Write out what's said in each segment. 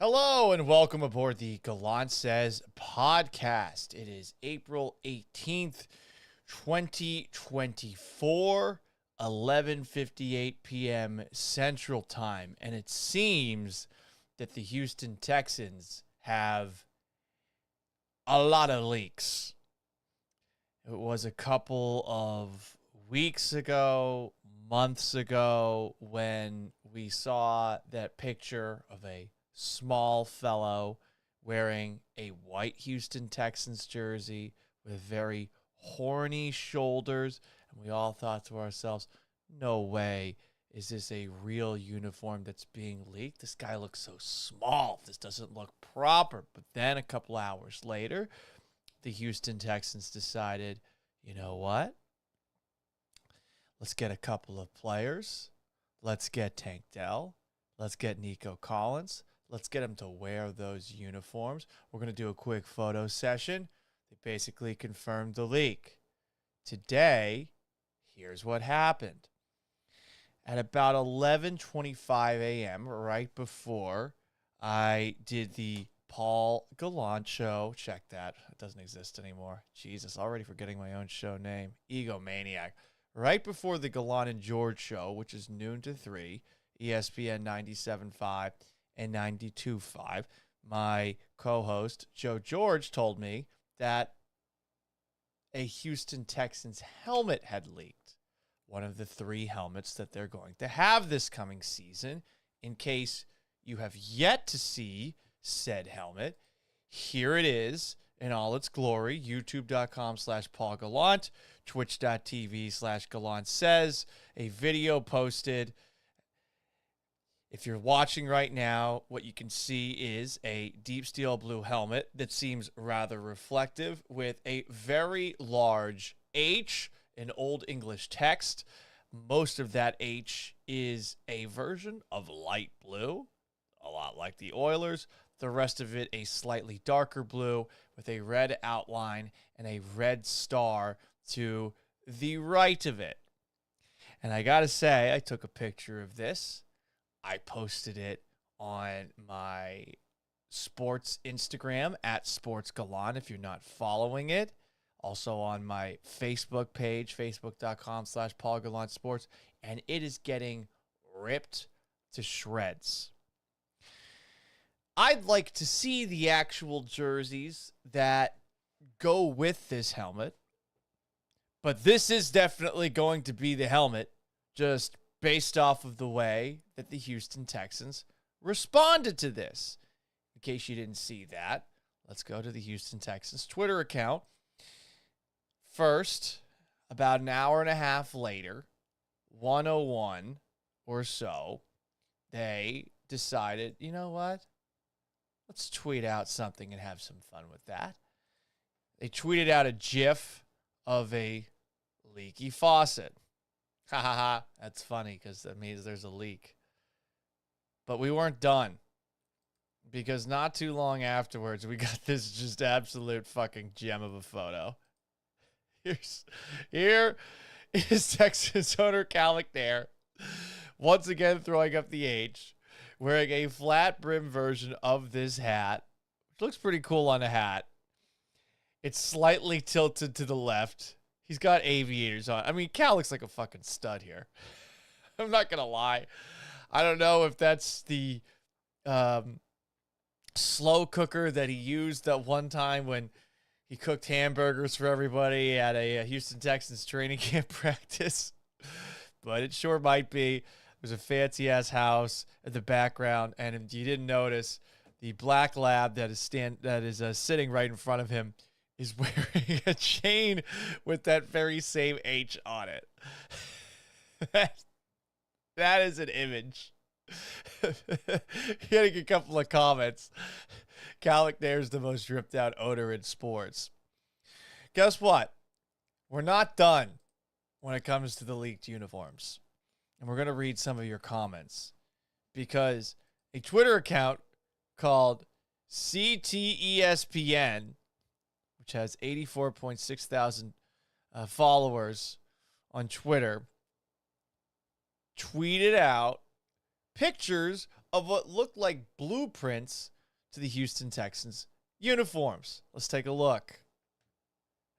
Hello and welcome aboard the Gallant Says podcast. It is April 18th, 2024, 11:58 p.m. Central Time, and it seems that the Houston Texans have a lot of leaks. It was a couple of weeks ago, months ago, when we saw that picture of a small fellow wearing a white Houston Texans jersey with very horny shoulders, and we all thought to ourselves, no way is this a real uniform that's being leaked. This guy looks so small. This doesn't look proper. But then a couple hours later, the Houston Texans decided, you know what? Let's get a couple of players. Let's get Tank Dell. Let's get Nico Collins. Let's get them to wear those uniforms. We're going to do a quick photo session. They basically confirmed the leak. Today, here's what happened. At about 11:25 a.m., right before I did the Paul Gallant show. Check that. It doesn't exist anymore. Jesus, already forgetting my own show name. Egomaniac. Right before the Gallant and George show, which is noon to 3, ESPN 97.5 and 92.5, my co-host, Joe George, told me that a Houston Texans helmet had leaked. One of the 3 helmets that they're going to have this coming season. In case you have yet to see said helmet, here it is in all its glory. YouTube.com/Paul Gallant, Twitch.tv/Gallant Says, a video posted. If you're watching right now, what you can see is a deep steel blue helmet that seems rather reflective with a very large H in Old English text. Most of that H is a version of light blue, a lot like the Oilers. The rest of it a slightly darker blue with a red outline and a red star to the right of it. And I gotta say, I took a picture of this. I posted it on my sports Instagram at Sports Gallant if you're not following it. Also on my Facebook page, facebook.com/Paul Gallant Sports. And it is getting ripped to shreds. I'd like to see the actual jerseys that go with this helmet. But this is definitely going to be the helmet, just based off of the way that the Houston Texans responded to this. In case you didn't see that, let's go to the Houston Texans Twitter account. First, about an hour and a half later, 1:01 or so, they decided, you know what? Let's tweet out something and have some fun with that. They tweeted out a GIF of a leaky faucet. Ha ha ha. That's funny because that means there's a leak. But we weren't done. Because not too long afterwards, we got this just absolute fucking gem of a photo. Here is Texas owner Calic there, once again throwing up the H, wearing a flat brim version of this hat, which looks pretty cool on a hat. It's slightly tilted to the left. He's got aviators on. I mean, Cal looks like a fucking stud here. I'm not going to lie. I don't know if that's the slow cooker that he used that one time when he cooked hamburgers for everybody at a Houston Texans training camp practice. But it sure might be. There's a fancy-ass house in the background, and if you didn't notice, the black lab that is sitting right in front of him is wearing a chain with that very same H on it. That is an image. Getting a couple of comments. Calic there's the most ripped out owner in sports. Guess what? We're not done when it comes to the leaked uniforms. And we're going to read some of your comments. Because a Twitter account called CTESPN, which has 84.6 thousand followers on Twitter, tweeted out pictures of what looked like blueprints to the Houston Texans uniforms. Let's take a look.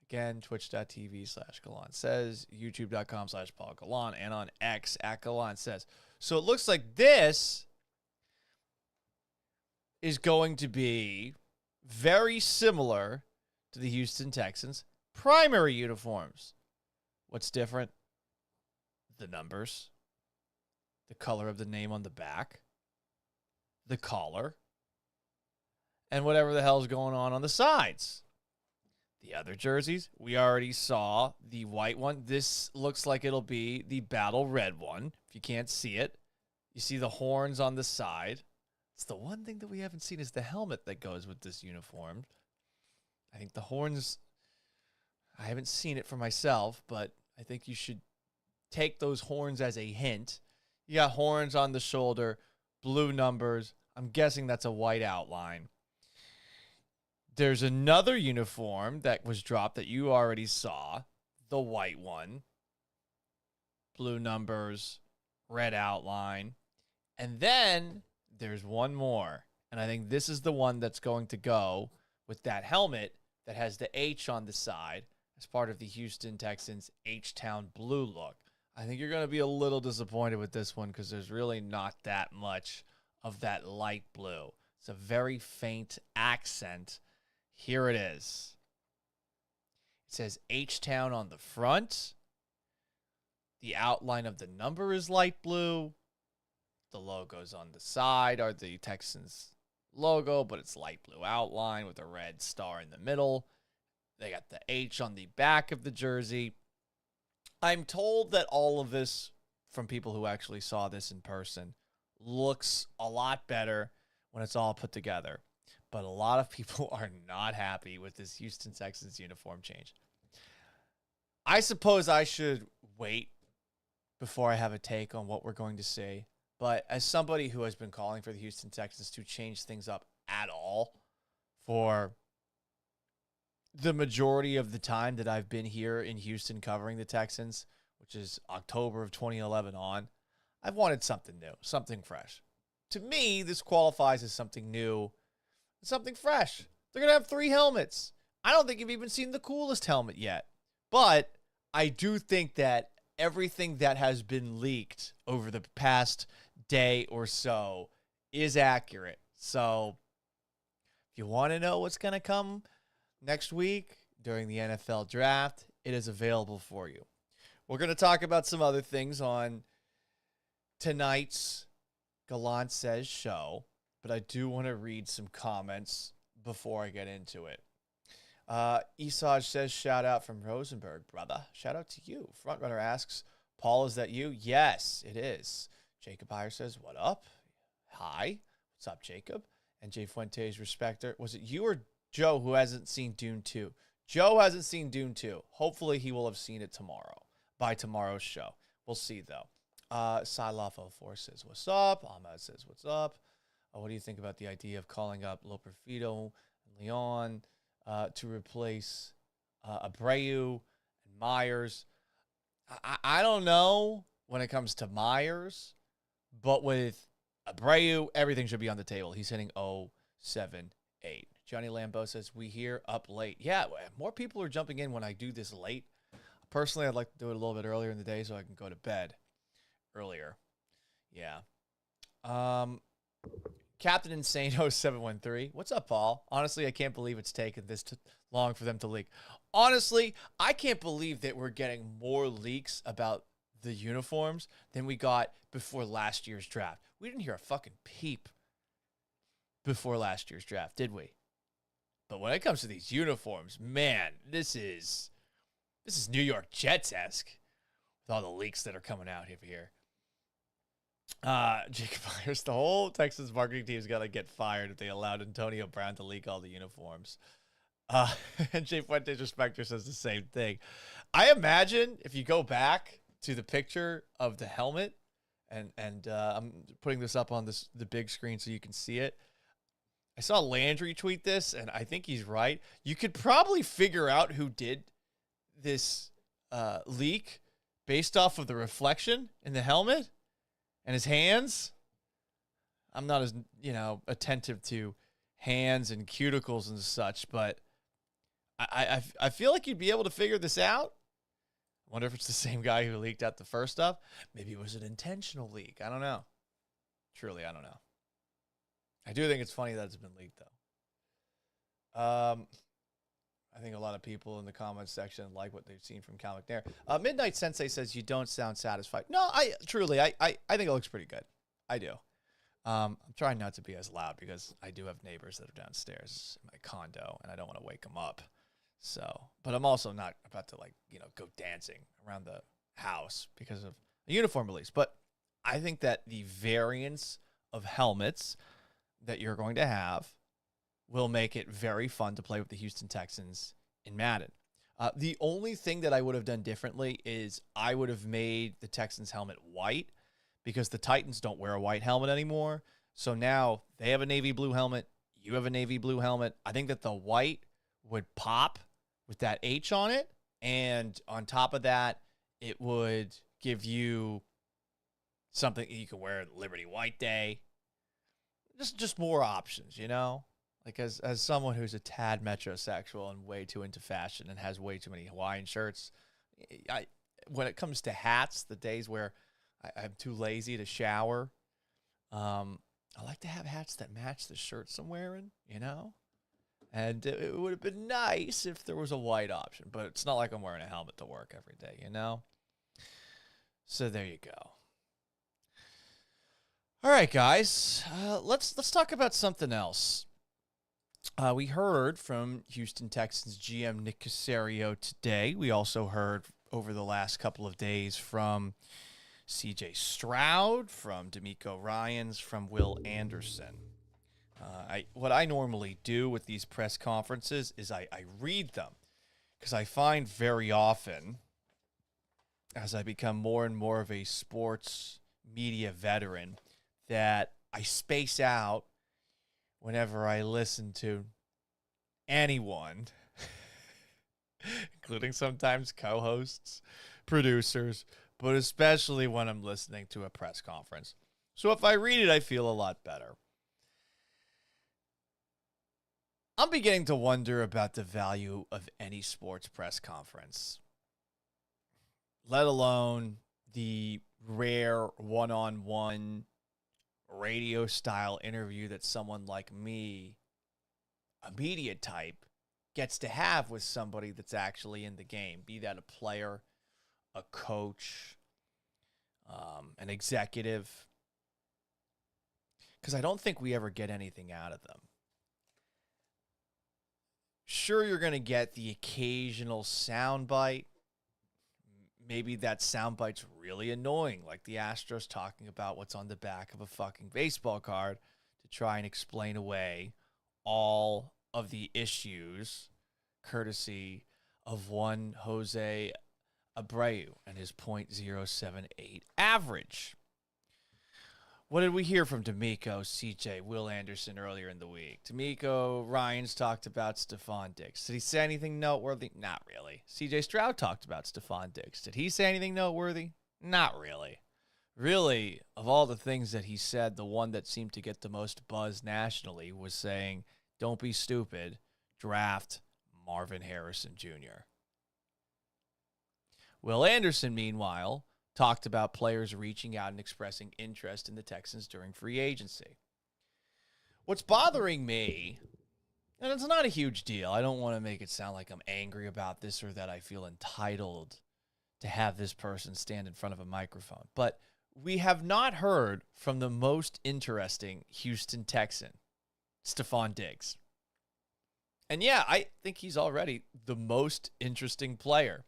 Again, twitch.tv/Galan says, youtube.com/Paul Galan, and on X @Galan says. So it looks like this is going to be very similar to the Houston Texans primary uniforms. What's different? The numbers, the color of the name on the back, the collar, and whatever the hell's going on the sides. The other jerseys, we already saw the white one. This looks like it'll be the battle red one. If you can't see it, you see the horns on the side. It's the one thing that we haven't seen is the helmet that goes with this uniform. I think the horns, I haven't seen it for myself, but I think you should take those horns as a hint. You got horns on the shoulder, blue numbers. I'm guessing that's a white outline. There's another uniform that was dropped that you already saw, the white one. Blue numbers, red outline. And then there's one more. And I think this is the one that's going to go with that helmet that has the H on the side as part of the Houston Texans H-Town blue look. I think you're going to be a little disappointed with this one because there's really not that much of that light blue. It's a very faint accent. Here it is. It says H-Town on the front. The outline of the number is light blue. The logos on the side are the Texans logo, but it's light blue outline with a red star in the middle. They got the H on the back of the jersey. I'm told that all of this, from people who actually saw this in person, looks a lot better when it's all put together. But a lot of people are not happy with this Houston Texans uniform change. I suppose I should wait before I have a take on what we're going to see. But as somebody who has been calling for the Houston Texans to change things up at all for the majority of the time that I've been here in Houston covering the Texans, which is October of 2011 on, I've wanted something new, something fresh. To me, this qualifies as something new, something fresh. They're going to have 3 helmets. I don't think you've even seen the coolest helmet yet. But I do think that everything that has been leaked over the past day or so is accurate. So if you want to know what's going to come next week during the NFL draft, it is available for you. We're going to talk about some other things on tonight's Gallant Says show, but I do want to read some comments before I get into it. Esaj says, shout out from Rosenberg, brother. Shout out to you. Frontrunner asks, Paul, is that you? Yes, it is. Jacob Heyer says, what up? Hi. What's up, Jacob? And Jay Fuentes, respecter. Was it you or Joe who hasn't seen Dune 2? Joe hasn't seen Dune 2. Hopefully he will have seen it tomorrow, by tomorrow's show. We'll see, though. Silof04 says, what's up? Ahmad says, what's up? What do you think about the idea of calling up Loperfido and Leon to replace Abreu and Myers? I don't know when it comes to Myers, but with Abreu, everything should be on the table. He's hitting 0.78. Johnny Lambeau says, we here up late. Yeah, more people are jumping in when I do this late. Personally, I'd like to do it a little bit earlier in the day so I can go to bed earlier. Yeah. Captain Insane 0713. What's up, Paul? Honestly, I can't believe it's taken this long for them to leak. Honestly, I can't believe that we're getting more leaks about the uniforms than we got before last year's draft. We didn't hear a fucking peep before last year's draft, did we? But when it comes to these uniforms, man, this is New York Jets-esque with all the leaks that are coming out of here. Jacob Myers, the whole Texans marketing team's got to get fired if they allowed Antonio Brown to leak all the uniforms. And Jay Fuentes Respecter says the same thing. I imagine if you go back to the picture of the helmet, and I'm putting this up on the big screen so you can see it. I saw Landry tweet this, and I think he's right. You could probably figure out who did this leak based off of the reflection in the helmet and his hands. I'm not as, attentive to hands and cuticles and such, but I feel like you'd be able to figure this out. I wonder if it's the same guy who leaked out the first stuff. Maybe it was an intentional leak. I don't know. Truly, I don't know. I do think it's funny that it's been leaked, though. I think a lot of people in the comments section like what they've seen from Cal McNair. Midnight Sensei says you don't sound satisfied. No, I think it looks pretty good. I do. I'm trying not to be as loud because I do have neighbors that are downstairs in my condo, and I don't want to wake them up. So, but I'm also not about to go dancing around the house because of a uniform release. But I think that the variance of helmets that you're going to have will make it very fun to play with the Houston Texans in Madden. The only thing that I would have done differently is I would have made the Texans helmet white because the Titans don't wear a white helmet anymore. So now they have a navy blue helmet. You have a navy blue helmet. I think that the white would pop with that H on it. And on top of that, it would give you something you can wear Liberty White Day. Just more options, Like as someone who's a tad metrosexual and way too into fashion and has way too many Hawaiian shirts, when it comes to hats, the days where I'm too lazy to shower, I like to have hats that match the shirts I'm wearing, And it would have been nice if there was a white option, but it's not like I'm wearing a helmet to work every day, So there you go. All right, guys, let's talk about something else. We heard from Houston Texans GM Nick Caserio today. We also heard over the last couple of days from CJ Stroud, from D'Amico Ryans, from Will Anderson. What I normally do with these press conferences is I read them because I find very often as I become more and more of a sports media veteran that I space out whenever I listen to anyone, including sometimes co-hosts, producers, but especially when I'm listening to a press conference. So if I read it, I feel a lot better. I'm beginning to wonder about the value of any sports press conference, let alone the rare one-on-one radio-style interview that someone like me, a media type, gets to have with somebody that's actually in the game, be that a player, a coach, an executive, because I don't think we ever get anything out of them. Sure, you're going to get the occasional soundbite. Maybe that soundbite's really annoying, like the Astros talking about what's on the back of a fucking baseball card to try and explain away all of the issues, courtesy of one Jose Abreu and his .078 average. What did we hear from D'Amico, CJ, Will Anderson earlier in the week? D'Amico Ryans talked about Stefon Diggs. Did he say anything noteworthy? Not really. CJ Stroud talked about Stefon Diggs. Did he say anything noteworthy? Not really. Really, of all the things that he said, the one that seemed to get the most buzz nationally was saying, don't be stupid, draft Marvin Harrison Jr. Will Anderson, meanwhile, talked about players reaching out and expressing interest in the Texans during free agency. What's bothering me, and it's not a huge deal, I don't want to make it sound like I'm angry about this or that I feel entitled to have this person stand in front of a microphone, but we have not heard from the most interesting Houston Texan, Stefon Diggs. And yeah, I think he's already the most interesting player.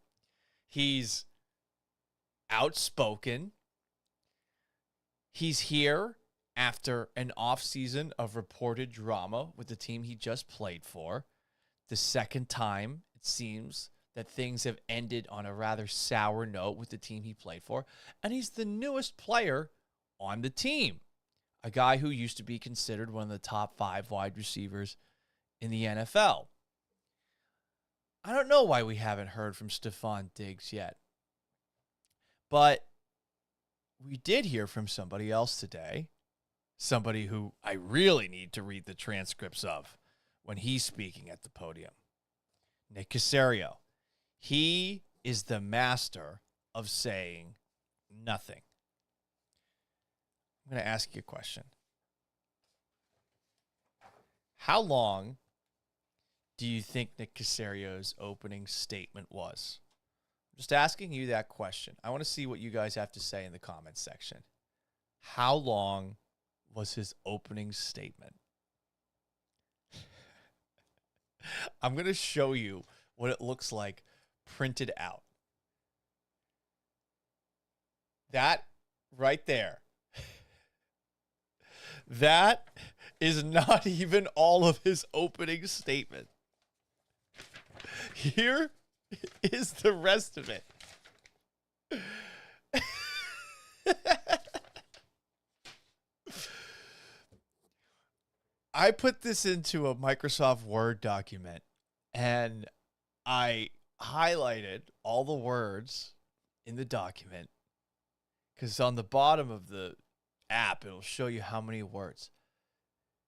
He's outspoken. He's here after an offseason of reported drama with the team he just played for. The second time, it seems, that things have ended on a rather sour note with the team he played for. And he's the newest player on the team. A guy who used to be considered one of the top 5 wide receivers in the NFL. I don't know why we haven't heard from Stefon Diggs yet. But we did hear from somebody else today, somebody who I really need to read the transcripts of when he's speaking at the podium. Nick Caserio. He is the master of saying nothing. I'm going to ask you a question. How long do you think Nick Caserio's opening statement was? I'm just asking you that question. I want to see what you guys have to say in the comments section. How long was his opening statement? I'm going to show you what it looks like printed out. That right there. That is not even all of his opening statement. Here is the rest of it. I put this into a Microsoft Word document and I highlighted all the words in the document because on the bottom of the app, it'll show you how many words.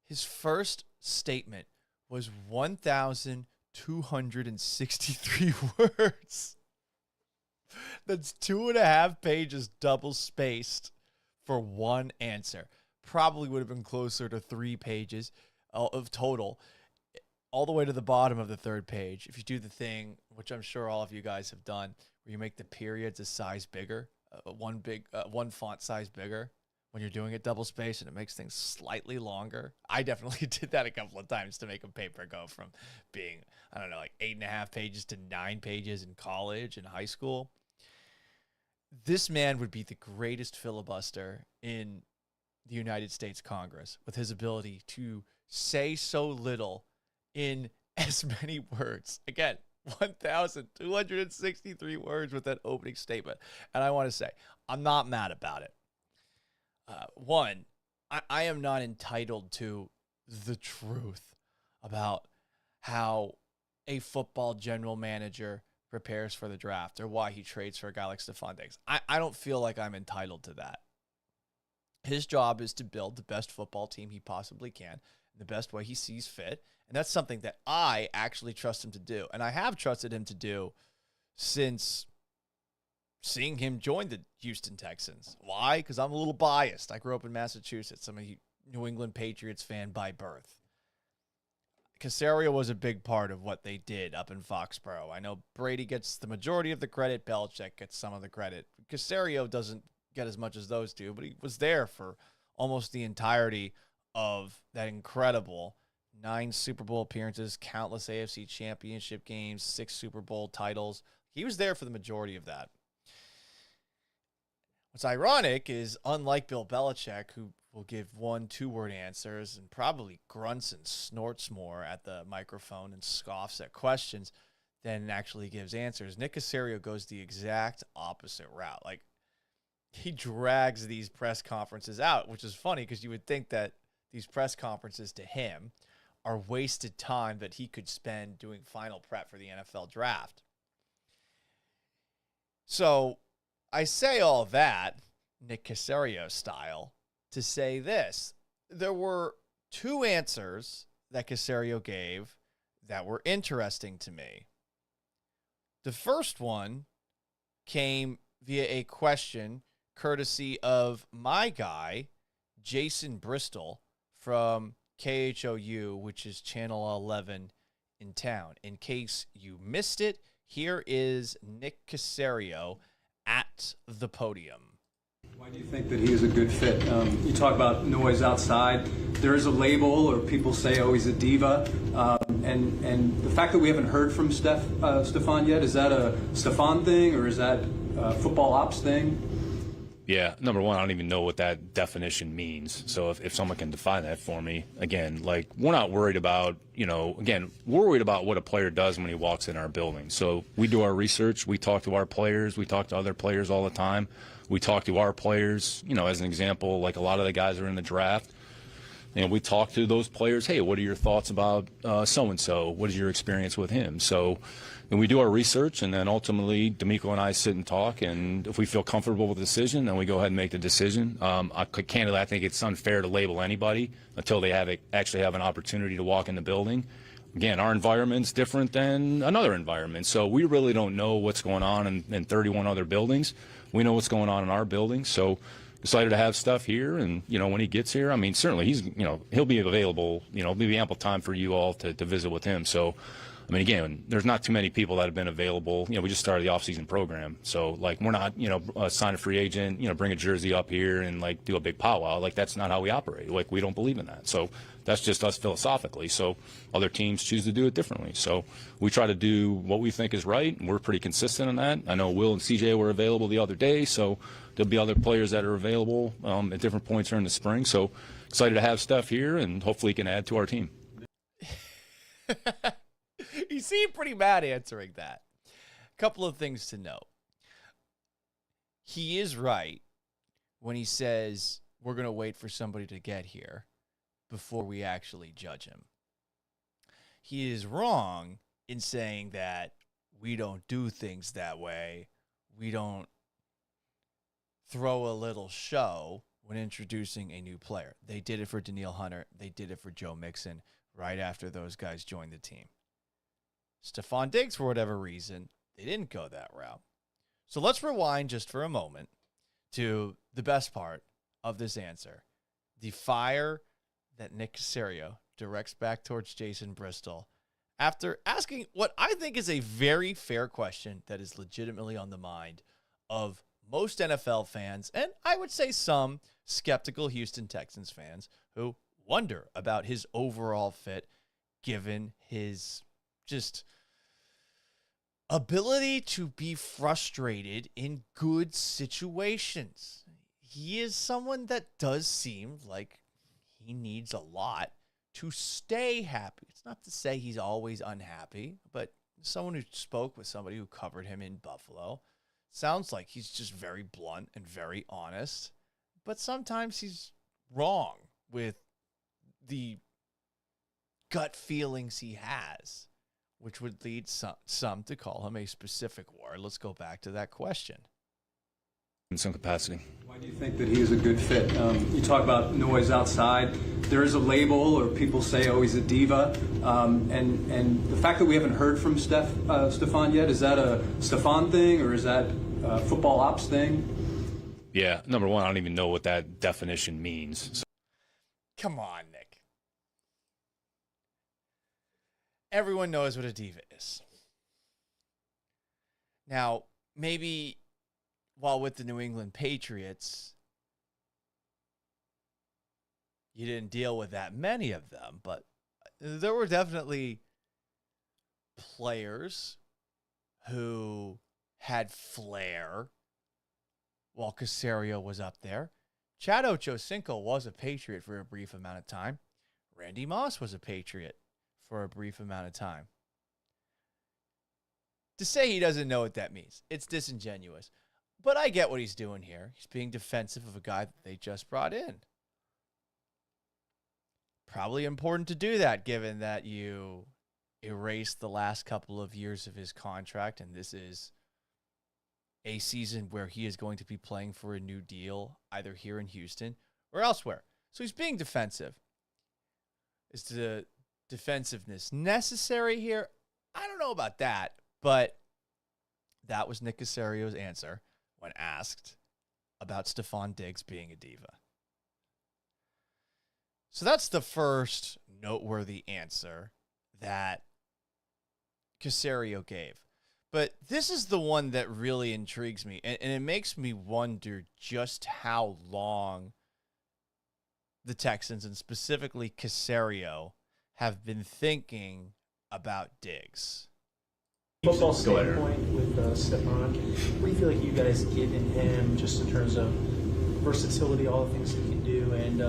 His first statement was 1,263 words. That's 2.5 pages double spaced for one answer. Probably would have been closer to 3 pages of total, all the way to the bottom of the third page. If you do the thing, which I'm sure all of you guys have done, where you make the periods a size bigger, one font size bigger when you're doing it double spaced, and it makes things slightly longer. I definitely did that a couple of times to make a paper go from being, I don't know, like 8.5 pages to 9 pages in college and high school. This man would be the greatest filibuster in the United States Congress with his ability to say so little in as many words. Again, 1,263 words with that opening statement. And I want to say, I'm not mad about it. One, I am not entitled to the truth about how a football general manager prepares for the draft or why he trades for a guy like Stefon Diggs. I don't feel like I'm entitled to that. His job is to build the best football team he possibly can in the best way he sees fit. And that's something that I actually trust him to do. And I have trusted him to do since seeing him join the Houston Texans. Why? Because I'm a little biased. I grew up in Massachusetts. I'm a New England Patriots fan by birth. Caserio was a big part of what they did up in Foxborough. I know Brady gets the majority of the credit. Belichick gets some of the credit. Caserio doesn't get as much as those two, but he was there for almost the entirety of that incredible 9 Super Bowl appearances, countless AFC championship games, 6 Super Bowl titles. He was there for the majority of that. What's ironic is, unlike Bill Belichick, who will give 1-2-word answers and probably grunts and snorts more at the microphone and scoffs at questions than actually gives answers, Nick Caserio goes the exact opposite route. Like, he drags these press conferences out, which is funny because you would think that these press conferences to him are wasted time that he could spend doing final prep for the NFL draft. So I say all that, Nick Caserio style, to say this. There were 2 answers that Caserio gave that were interesting to me. The first one came via a question courtesy of my guy, Jason Bristol from KHOU, which is Channel 11 in town. In case you missed it, here is Nick Caserio at the podium. Why do you think that he is a good fit? You talk about noise outside. There is a label, or people say, oh, he's a diva. And the fact that we haven't heard from Stefon yet, is that a Stefon thing, or is that a football ops thing? Yeah, number one, I don't even know what that definition means. So if someone can define that for me, again, like, we're not worried about, we're worried about what a player does when he walks in our building. So we do our research. We talk to our players. We talk to other players all the time. We talk to our players, as an example, like a lot of the guys are in the draft. we talk to those players. Hey, what are your thoughts about so-and-so? What is your experience with him? So, and we do our research, and then ultimately D'Amico and I sit and talk, and if we feel comfortable with the decision, then we go ahead and make the decision. Candidly, I think it's unfair to label anybody until they actually have an opportunity to walk in the building. Again, our environment's different than another environment, so we really don't know what's going on in 31 other buildings. We know what's going on in our building, so excited to have stuff here. And, when he gets here, I mean, certainly he's, he'll be available, maybe ample time for you all to visit with him. So, I mean, again, there's not too many people that have been available. We just started the off-season program. So, we're not, sign a free agent, bring a jersey up here and, do a big powwow. That's not how we operate. We don't believe in that. So that's just us philosophically. So other teams choose to do it differently. So we try to do what we think is right, and we're pretty consistent on that. I know Will and CJ were available the other day, so there'll be other players that are available at different points during the spring. So excited to have Steph here, and hopefully he can add to our team. You seem pretty mad answering that. A couple of things to note. He is right when he says we're going to wait for somebody to get here before we actually judge him. He is wrong in saying that we don't do things that way. We don't throw a little show when introducing a new player. They did it for Danielle Hunter. They did it for Joe Mixon right after those guys joined the team. Stefon Diggs, for whatever reason, they didn't go that route. So let's rewind just for a moment to the best part of this answer. The fire that Nick Caserio directs back towards Jason Bristol after asking what I think is a very fair question that is legitimately on the mind of most NFL fans, and I would say some skeptical Houston Texans fans who wonder about his overall fit given his just ability to be frustrated in good situations. He is someone that does seem like he needs a lot to stay happy. It's not to say he's always unhappy, but someone who spoke with somebody who covered him in Buffalo sounds like he's just very blunt and very honest, but sometimes he's wrong with the gut feelings he has, which would lead some to call him a specific word. Let's go back to that question. In some capacity. Why do you think that he is a good fit? You talk about noise outside. There is a label, or people say, oh, he's a diva. And the fact that we haven't heard from Stefon yet, is that a Stefon thing, or is that a football ops thing? Yeah, number one, I don't even know what that definition means. So. Come on, Nick. Everyone knows what a diva is. Now, maybe while with the New England Patriots, you didn't deal with that many of them, but there were definitely players who had flair while Caserio was up there. Chad Ochocinco was a Patriot for a brief amount of time. Randy Moss was a Patriot for a brief amount of time. To say he doesn't know what that means, it's disingenuous. But I get what he's doing here. He's being defensive of a guy that they just brought in. Probably important to do that, given that you erased the last couple of years of his contract, and this is a season where he is going to be playing for a new deal, either here in Houston or elsewhere. So he's being defensive. Is the defensiveness necessary here? I don't know about that, but that was Nick Caserio's answer when asked about Stefon Diggs being a diva. So that's the first noteworthy answer that Caserio gave. But this is the one that really intrigues me, and it makes me wonder just how long the Texans, and specifically Caserio, have been thinking about Diggs. Football standpoint with Stefon, what do you feel like you guys get in him just in terms of versatility, all the things he can do? And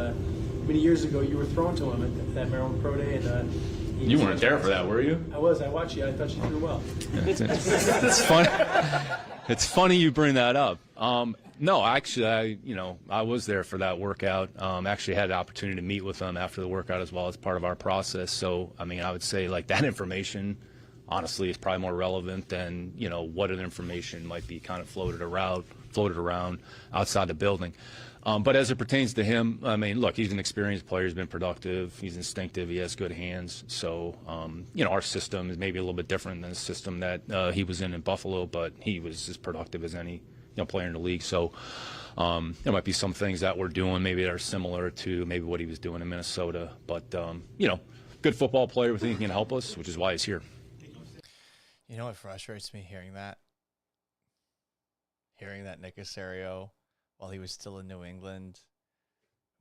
many years ago, you were thrown to him at that Maryland Pro Day, and You weren't there for that, were you? I was. I watched you. I thought you threw well. It's funny. It's funny you bring that up. No, actually, I was there for that workout. Actually had the opportunity to meet with them after the workout as well as part of our process. So, I mean, I would say like that information, honestly, is probably more relevant than, what other information might be kind of floated around outside the building. But as it pertains to him, I mean, look, he's an experienced player. He's been productive. He's instinctive. He has good hands. So, our system is maybe a little bit different than the system that he was in Buffalo, but he was as productive as any player in the league. So there might be some things that we're doing maybe that are similar to maybe what he was doing in Minnesota. But, good football player. We think he can help us, which is why he's here. You know what frustrates me hearing that? Hearing that Nick Caserio, while he was still in New England,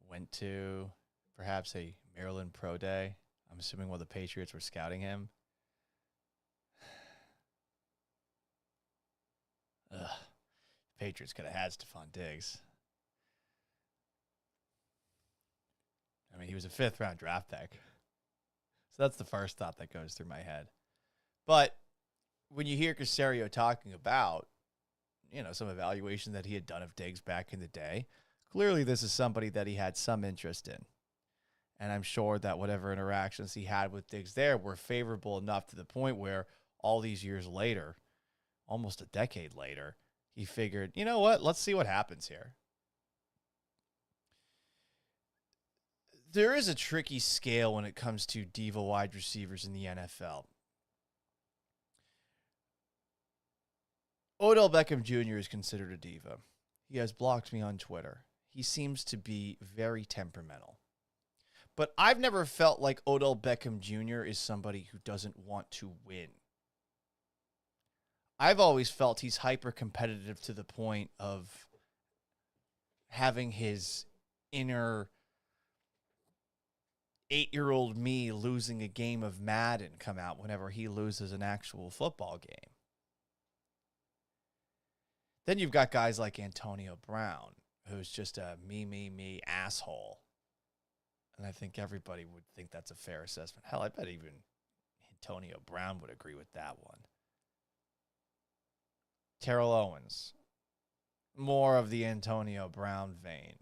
went to perhaps a Maryland Pro Day. I'm assuming while the Patriots were scouting him. Ugh. Patriots could have had Stefon Diggs. I mean, he was a 5th-round draft pick. So that's the first thought that goes through my head. But when you hear Caserio talking about, some evaluation that he had done of Diggs back in the day, clearly this is somebody that he had some interest in. And I'm sure that whatever interactions he had with Diggs there were favorable enough to the point where all these years later, almost a decade later, he figured, you know what, let's see what happens here. There is a tricky scale when it comes to diva wide receivers in the NFL. Odell Beckham Jr. is considered a diva. He has blocked me on Twitter. He seems to be very temperamental. But I've never felt like Odell Beckham Jr. is somebody who doesn't want to win. I've always felt he's hyper-competitive to the point of having his inner 8-year-old me losing a game of Madden come out whenever he loses an actual football game. Then you've got guys like Antonio Brown, who's just a me asshole. And I think everybody would think that's a fair assessment. Hell, I bet even Antonio Brown would agree with that one. Terrell Owens, more of the Antonio Brown vein.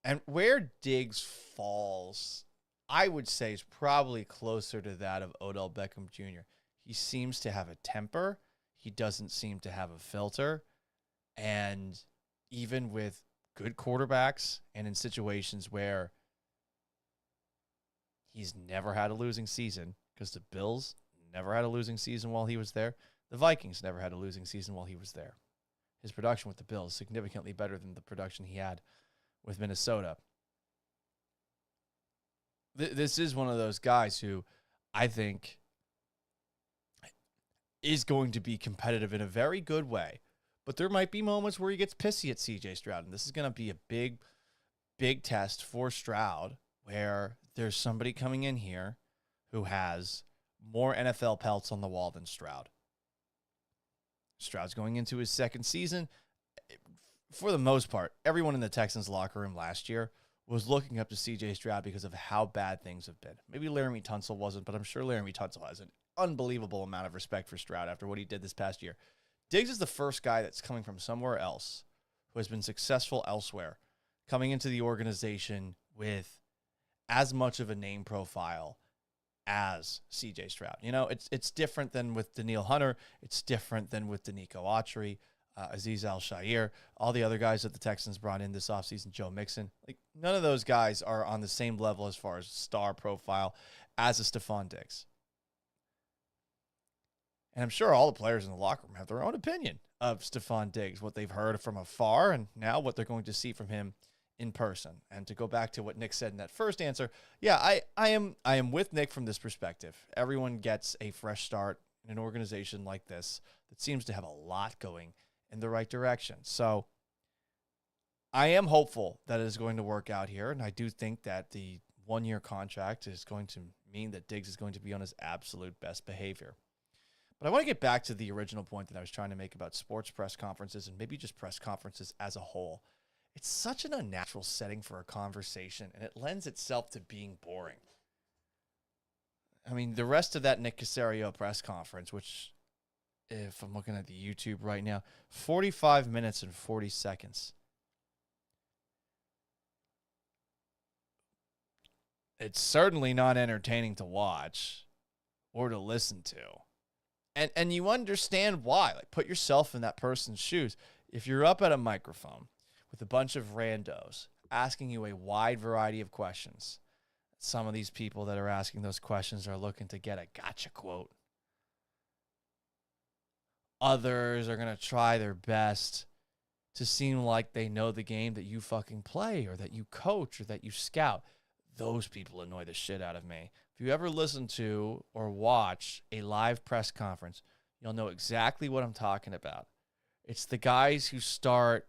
And where Diggs falls, I would say, is probably closer to that of Odell Beckham Jr. He seems to have a temper. He doesn't seem to have a filter. And even with good quarterbacks and in situations where he's never had a losing season, because the Bills never had a losing season while he was there. The Vikings never had a losing season while he was there. His production with the Bills is significantly better than the production he had with Minnesota. This is one of those guys who I think is going to be competitive in a very good way. But there might be moments where he gets pissy at C.J. Stroud. And this is going to be a big test for Stroud, where there's somebody coming in here who has more NFL pelts on the wall than Stroud. Stroud's going into his second season. For the most part, everyone in the Texans locker room last year was looking up to C.J. Stroud because of how bad things have been. Maybe Laramie Tunsil wasn't, but I'm sure Laramie Tunsil has an unbelievable amount of respect for Stroud after what he did this past year. Diggs is the first guy that's coming from somewhere else who has been successful elsewhere, coming into the organization with as much of a name profile as C.J. Stroud. It's different than with Daniil Hunter. It's different than with Danico Autry, Azeez Al-Shaair, all the other guys that the Texans brought in this offseason, Joe Mixon. None of those guys are on the same level as far as star profile as a Stefon Diggs. And I'm sure all the players in the locker room have their own opinion of Stefon Diggs, what they've heard from afar, and now what they're going to see from him in person. And to go back to what Nick said in that first answer, yeah, I am with Nick from this perspective. Everyone gets a fresh start in an organization like this that seems to have a lot going in the right direction. So I am hopeful that it is going to work out here, and I do think that the one-year contract is going to mean that Diggs is going to be on his absolute best behavior. But I want to get back to the original point that I was trying to make about sports press conferences and maybe just press conferences as a whole. It's such an unnatural setting for a conversation, and it lends itself to being boring. I mean, the rest of that Nick Caserio press conference, which, if I'm looking at the YouTube right now, 45 minutes and 40 seconds. It's certainly not entertaining to watch or to listen to. And you understand why. Like, put yourself in that person's shoes. If you're up at a microphone with a bunch of randos asking you a wide variety of questions, some of these people that are asking those questions are looking to get a gotcha quote. Others are going to try their best to seem like they know the game that you fucking play or that you coach or that you scout. Those people annoy the shit out of me. If you ever listen to or watch a live press conference, you'll know exactly what I'm talking about. It's the guys who start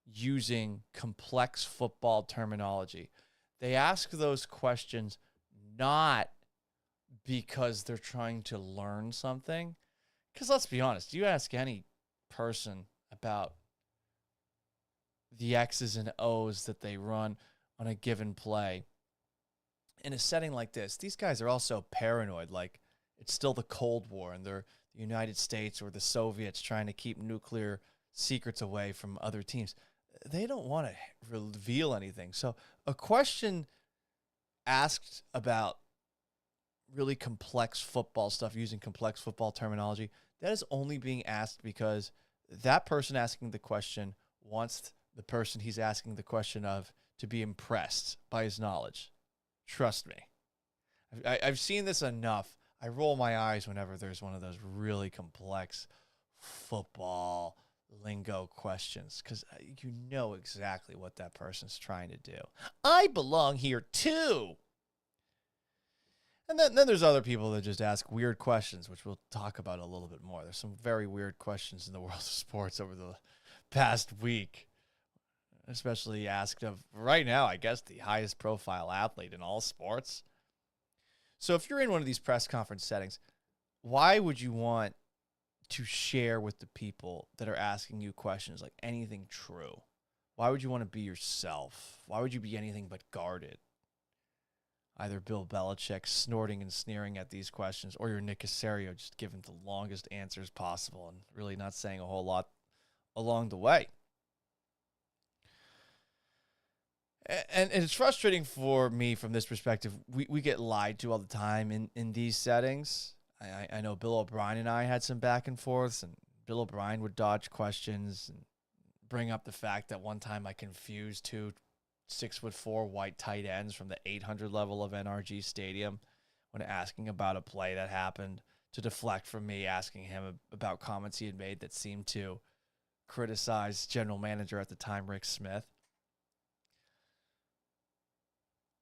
using complex football terminology. They ask those questions not because they're trying to learn something. Because let's be honest, you ask any person about the X's and O's that they run on a given play. In a setting like this, these guys are also paranoid. Like, it's still the Cold War and they're the United States or the Soviets trying to keep nuclear secrets away from other teams. They don't want to reveal anything. So a question asked about really complex football stuff, using complex football terminology, that is only being asked because that person asking the question wants the person he's asking the question of to be impressed by his knowledge. Trust me. I've seen this enough. I roll my eyes whenever there's one of those really complex football lingo questions because you know exactly what that person's trying to do. I belong here too. And then there's other people that just ask weird questions, which we'll talk about a little bit more. There's some very weird questions in the world of sports over the past week. Especially asked of, right now, I guess, the highest profile athlete in all sports. So if you're in one of these press conference settings, why would you want to share with the people that are asking you questions like anything true? Why would you want to be yourself? Why would you be anything but guarded? Either Bill Belichick snorting and sneering at these questions, or your Nick Caserio just giving the longest answers possible and really not saying a whole lot along the way. And it's frustrating for me from this perspective. We get lied to all the time in these settings. I know Bill O'Brien and I had some back and forths, and Bill O'Brien would dodge questions and bring up the fact that one time I confused two 6'4" white tight ends from the 800 level of NRG Stadium when asking about a play that happened, to deflect from me asking him about comments he had made that seemed to criticize general manager at the time, Rick Smith.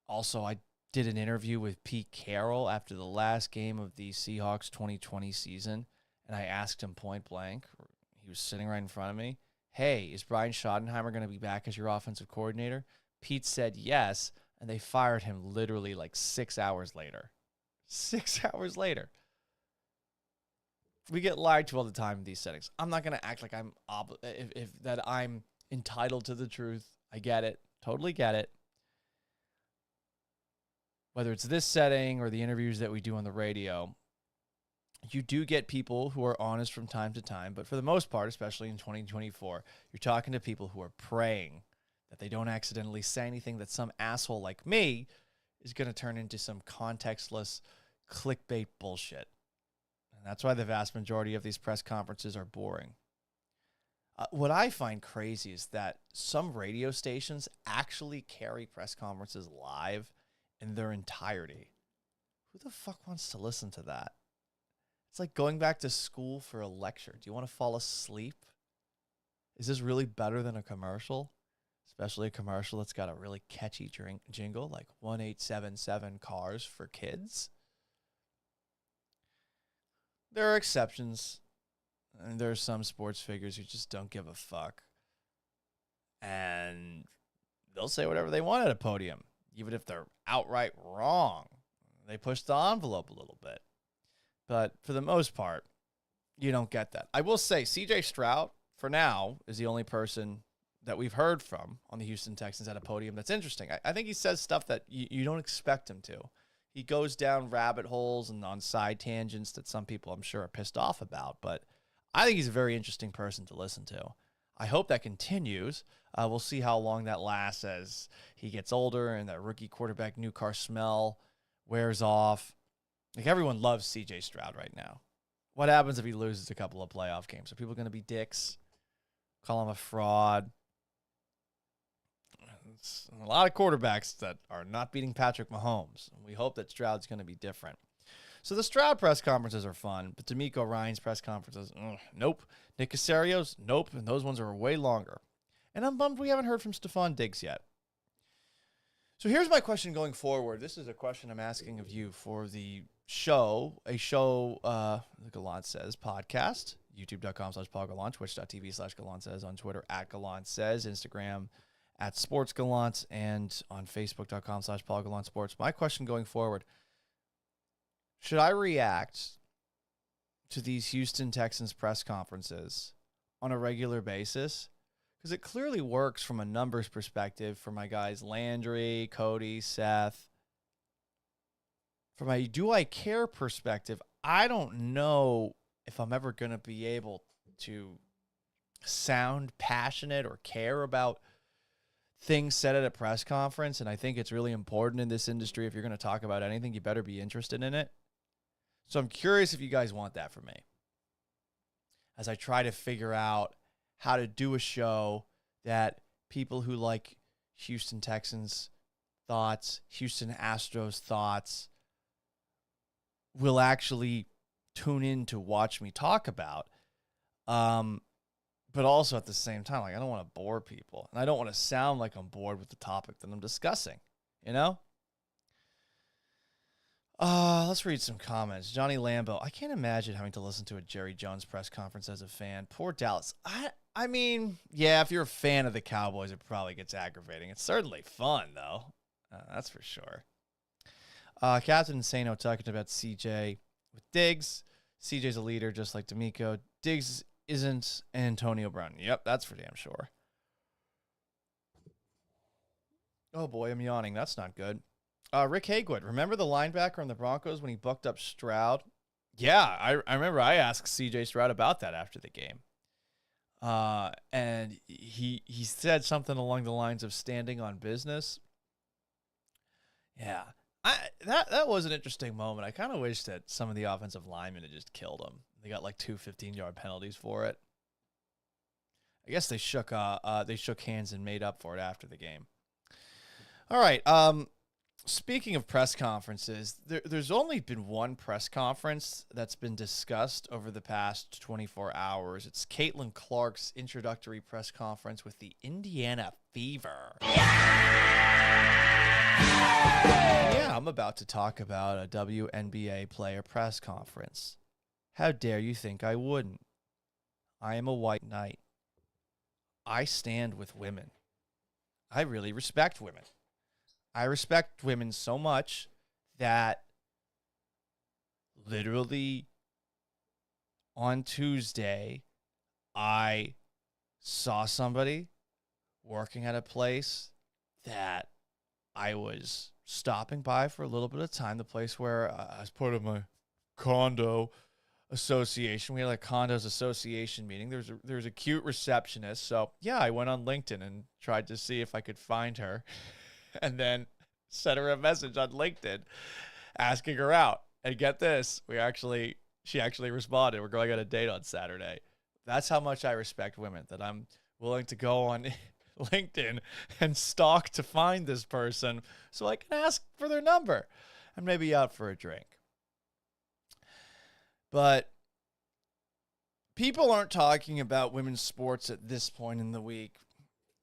Also, I did an interview with Pete Carroll after the last game of the Seahawks 2020 season, and I asked him point blank, he was sitting right in front of me, hey, is Brian Schottenheimer going to be back as your offensive coordinator? Pete said yes, and they fired him literally like 6 hours later. 6 hours later. We get lied to all the time in these settings. I'm not going to act like I'm that I'm entitled to the truth. I get it. Totally get it. Whether it's this setting or the interviews that we do on the radio, you do get people who are honest from time to time. But for the most part, especially in 2024, you're talking to people who are praying that they don't accidentally say anything that some asshole like me is going to turn into some contextless clickbait bullshit. And that's why the vast majority of these press conferences are boring. What I find crazy is that some radio stations actually carry press conferences live in their entirety. Who the fuck wants to listen to that? It's like going back to school for a lecture. Do you want to fall asleep? Is this really better than a commercial? Especially a commercial that's got a really catchy jingle like 1877 cars for kids. There are exceptions. And there are some sports figures who just don't give a fuck. And they'll say whatever they want at a podium, even if they're outright wrong. They push the envelope a little bit. But for the most part, you don't get that. I will say CJ Stroud, for now, is the only person that we've heard from on the Houston Texans at a podium that's interesting. I think he says stuff that you don't expect him to. He goes down rabbit holes and on side tangents that some people I'm sure are pissed off about, but I think he's a very interesting person to listen to. I hope that continues. We'll see how long that lasts as he gets older and that rookie quarterback new car smell wears off. Like, everyone loves CJ Stroud right now. What happens if he loses a couple of playoff games? Are people going to be dicks? Call him a fraud? It's a lot of quarterbacks that are not beating Patrick Mahomes. We hope that Stroud's going to be different. So the Stroud press conferences are fun, but D'Amico Ryan's press conferences, nope. Nick Caserio's, nope. And those ones are way longer. And I'm bummed we haven't heard from Stefon Diggs yet. So here's my question going forward. This is a question I'm asking of you for the show, the Gallant Says podcast, youtube.com/PaulGallant, twitch.tv/Gallant Says, on Twitter @Gallant Says, Instagram @SportsGallant, and on Facebook.com/PaulGallantSports. My question going forward, should I react to these Houston Texans press conferences on a regular basis? Because it clearly works from a numbers perspective for my guys Landry, Cody, Seth. From a do I care perspective, I don't know if I'm ever going to be able to sound passionate or care about things said at a press conference. And I think it's really important in this industry. If you're going to talk about anything, you better be interested in it. So I'm curious if you guys want that from me as I try to figure out how to do a show that people who like Houston Texans thoughts, Houston Astros thoughts will actually tune in to watch me talk about. But also at the same time, like, I don't want to bore people, and I don't want to sound like I'm bored with the topic that I'm discussing, you know? Let's read some comments. Johnny Lambo, I can't imagine having to listen to a Jerry Jones press conference as a fan. Poor Dallas. I mean, yeah, if you're a fan of the Cowboys, it probably gets aggravating. It's certainly fun, though. That's for sure. Captain Insano talking about CJ with Diggs. CJ's a leader, just like D'Amico. Diggs isn't Antonio Brown. Yep, that's for damn sure. Oh, boy, I'm yawning. That's not good. Rick Hagewood, remember the linebacker on the Broncos when he bucked up Stroud? Yeah, I remember I asked CJ Stroud about that after the game. And he said something along the lines of standing on business. Yeah, that was an interesting moment. I kind of wish that some of the offensive linemen had just killed him. They got like 2 15-yard penalties for it. I guess they shook hands and made up for it after the game. All right. Speaking of press conferences, there's only been one press conference that's been discussed over the past 24 hours. It's Caitlin Clark's introductory press conference with the Indiana Fever. Yeah, I'm about to talk about a WNBA player press conference. How dare you think I wouldn't? I am a white knight. I stand with women. I really respect women. I respect women so much that literally on Tuesday, I saw somebody working at a place that I was stopping by for a little bit of time, the place where I was part of my condo association. We had a condos association meeting. There's a cute receptionist. So yeah, I went on LinkedIn and tried to see if I could find her. And then sent her a message on LinkedIn asking her out. And get this, she actually responded. We're going on a date on Saturday. That's how much I respect women, that I'm willing to go on LinkedIn and stalk to find this person so I can ask for their number and maybe out for a drink. But people aren't talking about women's sports at this point in the week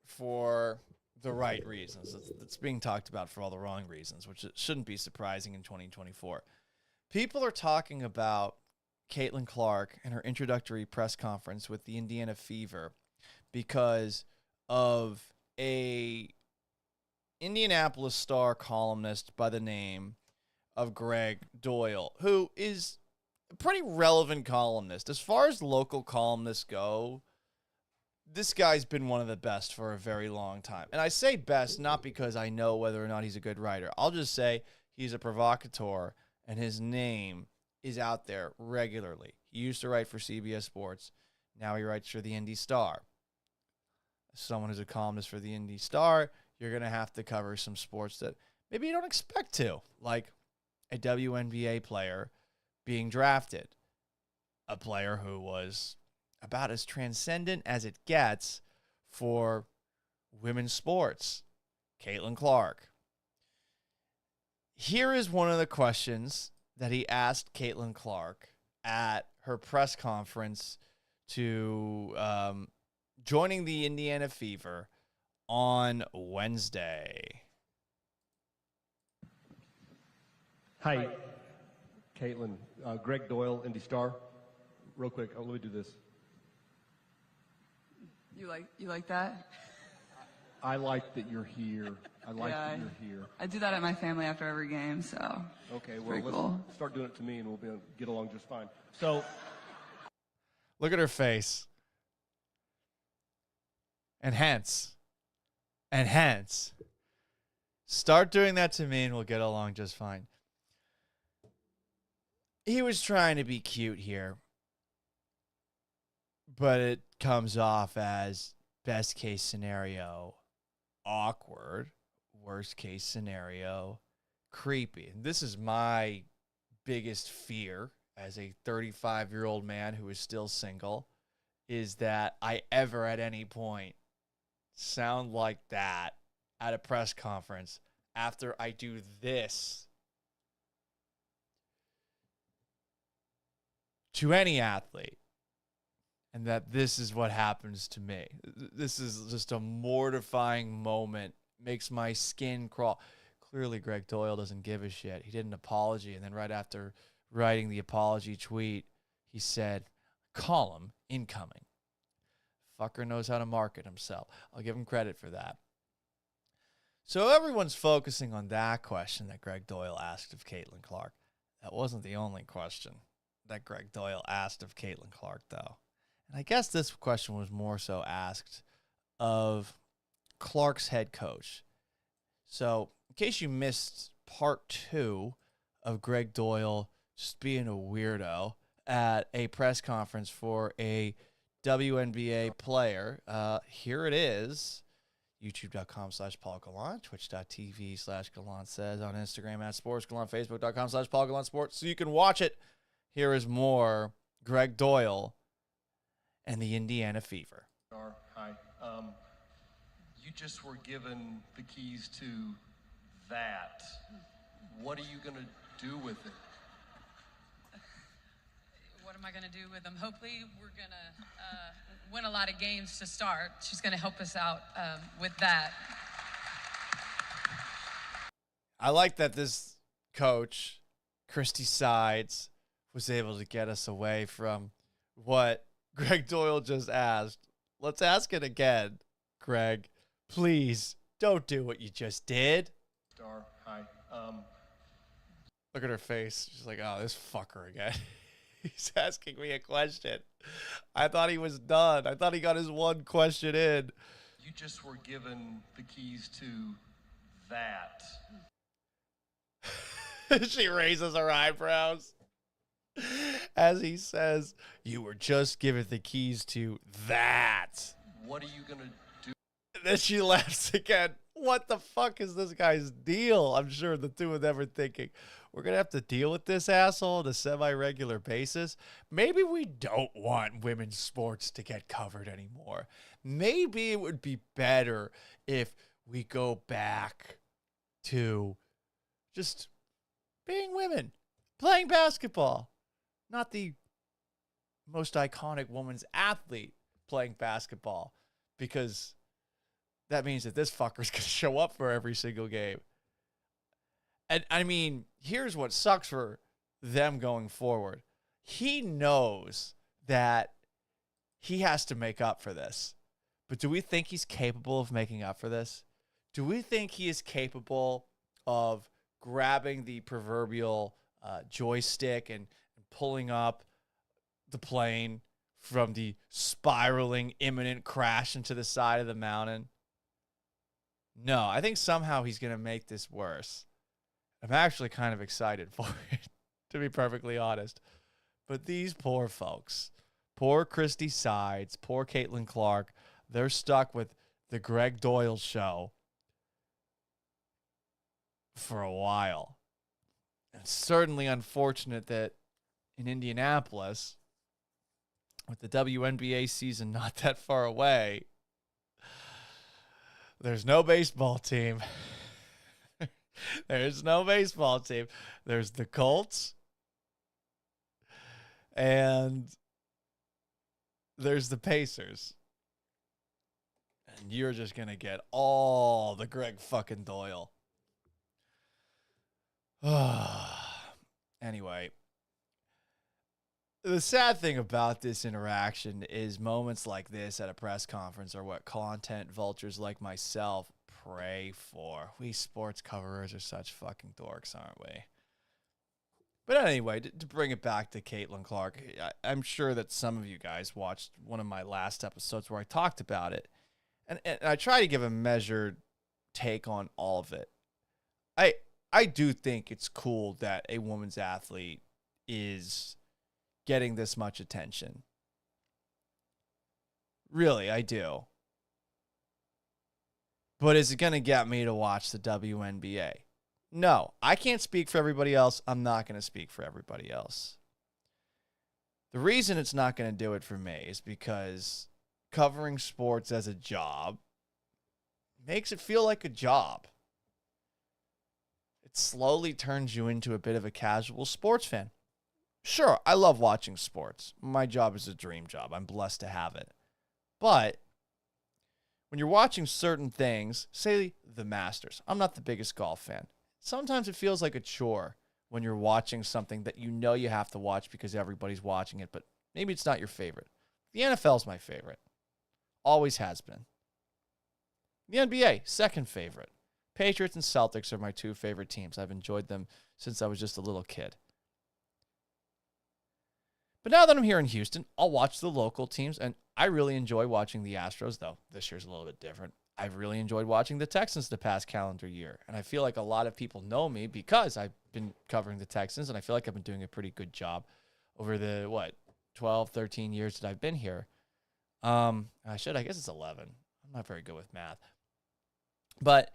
for the right reasons. It's being talked about for all the wrong reasons, which it shouldn't be surprising in 2024. People are talking about Caitlin Clark and her introductory press conference with the Indiana Fever because of a Indianapolis Star columnist by the name of Greg Doyle, who is a pretty relevant columnist. As far as local columnists go, this guy's been one of the best for a very long time. And I say best not because I know whether or not he's a good writer. I'll just say he's a provocateur, and his name is out there regularly. He used to write for CBS Sports. Now he writes for the Indy Star. As someone who's a columnist for the Indy Star, you're going to have to cover some sports that maybe you don't expect to, like a WNBA player being drafted, a player who was about as transcendent as it gets for women's sports, Caitlin Clark. Here is one of the questions that he asked Caitlin Clark at her press conference to joining the Indiana Fever on Wednesday. Hi, Caitlin. Greg Doyle, Indy Star. Real quick, let me do this. You like that? I like that you're here. I like that you're here. I do that at my family after every game, so. Okay, well, let's cool. start doing it to me and we'll get along just fine. So, look at her face. And hence, start doing that to me and we'll get along just fine. He was trying to be cute here, but it comes off as best case scenario, awkward, worst case scenario, creepy. And this is my biggest fear as a 35-year-old man who is still single, is that I ever at any point sound like that at a press conference after I do this to any athlete, and that this is what happens to me. This is just a mortifying moment, makes my skin crawl. Clearly, Greg Doyle doesn't give a shit. He did an apology, and then right after writing the apology tweet, he said, column incoming. Fucker knows how to market himself. I'll give him credit for that. So everyone's focusing on that question that Greg Doyle asked of Caitlin Clark. That wasn't the only question that Greg Doyle asked of Caitlin Clark, though. And I guess this question was more so asked of Clark's head coach. So, in case you missed part 2 of Greg Doyle just being a weirdo at a press conference for a WNBA player, here it is. YouTube.com/Paul Gallant, Twitch.tv/Gallant Says, on Instagram @Sports Gallant, Facebook.com/Paul Gallant Sports. So you can watch it. Here is more Greg Doyle and the Indiana Fever. hi. You just were given the keys to that. What are you going to do with it? What am I going to do with them? Hopefully we're going to win a lot of games to start. She's going to help us out with that. I like that this coach, Christy Sides, was able to get us away from what Greg Doyle just asked. Let's ask it again, Greg. Please, don't do what you just did. Star, hi. Look at her face. She's like, oh, this fucker again. He's asking me a question. I thought he was done. I thought he got his one question in. You just were given the keys to that. She raises her eyebrows as he says, you were just given the keys to that. What are you going to do? And then she laughs again. What the fuck is this guy's deal? I'm sure the two of them are thinking, we're going to have to deal with this asshole on a semi-regular basis. Maybe we don't want women's sports to get covered anymore. Maybe it would be better if we go back to just being women, playing basketball. Not the most iconic women's athlete playing basketball, because that means that this fucker's going to show up for every single game. And I mean, here's what sucks for them going forward. He knows that he has to make up for this. But do we think he's capable of making up for this? Do we think he is capable of grabbing the proverbial joystick and pulling up the plane from the spiraling, imminent crash into the side of the mountain? No, I think somehow he's going to make this worse. I'm actually kind of excited for it, to be perfectly honest. But these poor folks, poor Christy Sides, poor Caitlin Clark, they're stuck with the Greg Doyle show for a while. It's certainly unfortunate that in Indianapolis, with the WNBA season not that far away, there's no baseball team. There's no baseball team. There's the Colts. And there's the Pacers. And you're just going to get all the Greg fucking Doyle. Anyway, the sad thing about this interaction is moments like this at a press conference are what content vultures like myself pray for. We sports coverers are such fucking dorks, aren't we? But anyway, to bring it back to Caitlin Clark, I'm sure that some of you guys watched one of my last episodes where I talked about it. And I try to give a measured take on all of it. I do think it's cool that a women's athlete is getting this much attention. Really, I do. But is it going to get me to watch the WNBA? No, I can't speak for everybody else. I'm not going to speak for everybody else. The reason it's not going to do it for me is because covering sports as a job makes it feel like a job. It slowly turns you into a bit of a casual sports fan. Sure, I love watching sports. My job is a dream job. I'm blessed to have it. But when you're watching certain things, say the Masters, I'm not the biggest golf fan. Sometimes it feels like a chore when you're watching something that you know you have to watch because everybody's watching it, but maybe it's not your favorite. The NFL's my favorite. Always has been. The NBA, second favorite. Patriots and Celtics are my two favorite teams. I've enjoyed them since I was just a little kid. But now that I'm here in Houston, I'll watch the local teams, and I really enjoy watching the Astros, though this year's a little bit different. I've really enjoyed watching the Texans the past calendar year, and I feel like a lot of people know me because I've been covering the Texans, and I feel like I've been doing a pretty good job over the, 12, 13 years that I've been here. I guess it's 11. I'm not very good with math. But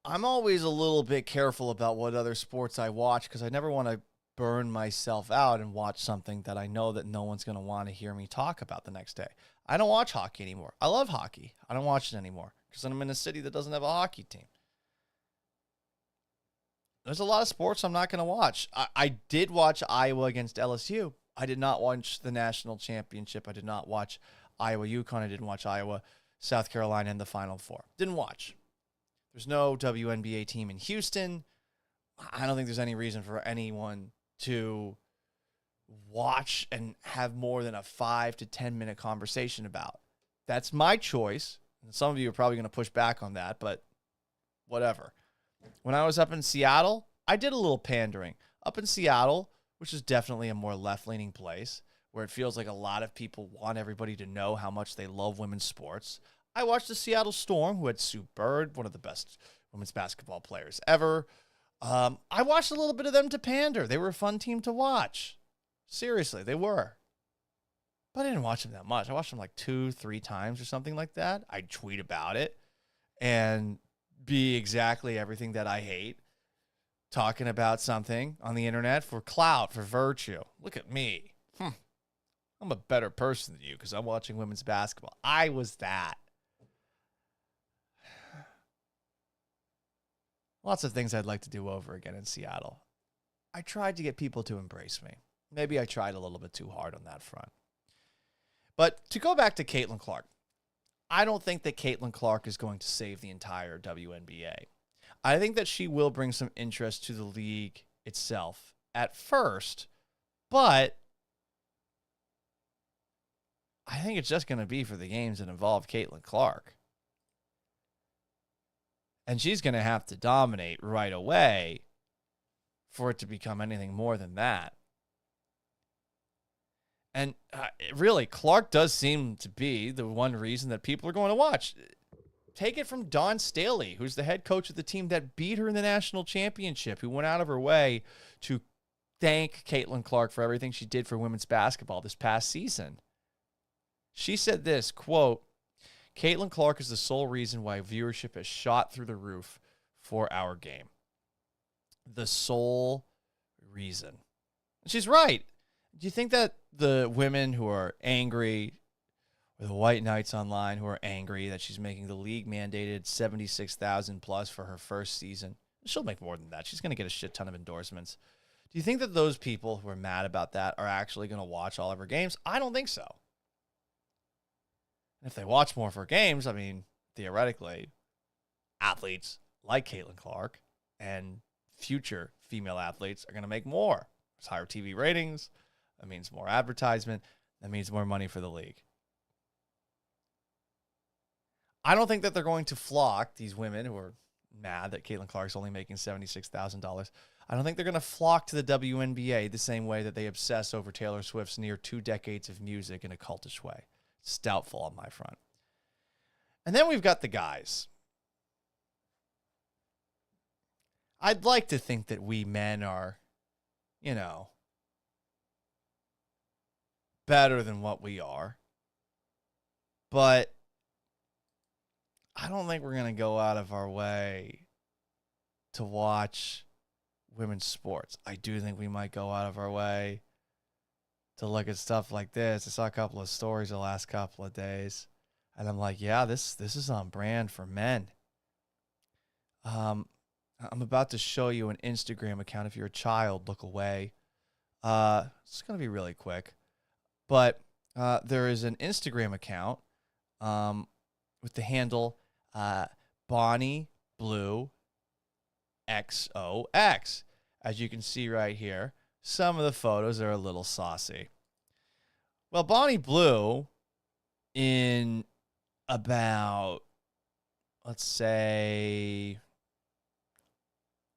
I'm always a little bit careful about what other sports I watch because I never want to burn myself out and watch something that I know that no one's going to want to hear me talk about the next day. I don't watch hockey anymore. I love hockey. I don't watch it anymore because I'm in a city that doesn't have a hockey team. There's a lot of sports I'm not going to watch. I did watch Iowa against LSU. I did not watch the national championship. I did not watch Iowa UConn. I didn't watch Iowa, South Carolina in the Final Four. Didn't watch. There's no WNBA team in Houston. I don't think there's any reason for anyone to watch and have more than a 5 to 10 minute conversation about. That's my choice. And some of you are probably going to push back on that, but whatever. When I was up in Seattle, I did a little pandering. Up in Seattle, which is definitely a more left-leaning place, where it feels like a lot of people want everybody to know how much they love women's sports, I watched the Seattle Storm, who had Sue Bird, one of the best women's basketball players ever. I watched a little bit of them to pander. They were a fun team to watch. Seriously, they were. But I didn't watch them that much. I watched them like 2-3 times or something like that. I'd tweet about it and be exactly everything that I hate. Talking about something on the internet for clout, for virtue. Look at me. I'm a better person than you because I'm watching women's basketball. I was that. Lots of things I'd like to do over again in Seattle. I tried to get people to embrace me. Maybe I tried a little bit too hard on that front. But to go back to Caitlin Clark, I don't think that Caitlin Clark is going to save the entire WNBA. I think that she will bring some interest to the league itself at first, but I think it's just going to be for the games that involve Caitlin Clark. And she's going to have to dominate right away for it to become anything more than that. And really, Clark does seem to be the one reason that people are going to watch. take it from Dawn Staley, who's the head coach of the team that beat her in the national championship, who went out of her way to thank Caitlin Clark for everything she did for women's basketball this past season. She said this, quote, Caitlin Clark is the sole reason why viewership has shot through the roof for our game. The sole reason. And she's right. Do you think that the women who are angry, or the white knights online who are angry that she's making the league mandated $76,000 plus for her first season? She'll make more than that. She's going to get a shit ton of endorsements. Do you think that those people who are mad about that are actually going to watch all of her games? I don't think so. If they watch more of her games, I mean, theoretically, athletes like Caitlin Clark and future female athletes are going to make more. There's higher TV ratings. That means more advertisement. That means more money for the league. I don't think that they're going to flock, these women who are mad that Caitlin Clark's only making $76,000. I don't think they're going to flock to the WNBA the same way that they obsess over Taylor Swift's near 2 decades of music in a cultish way. It's doubtful on my front. And then we've got the guys. I'd like to think that we men are, you know, better than what we are. But I don't think we're going to go out of our way to watch women's sports. I do think we might go out of our way to look at stuff like this. I saw a couple of stories the last couple of days, and I'm like, yeah, this is on brand for men. I'm about to show you an Instagram account. If you're a child, look away. It's going to be really quick. But there is an Instagram account with the handle Bonnie Blue XOX. As you can see right here, some of the photos are a little saucy. Well, Bonnie Blue, in about, let's say,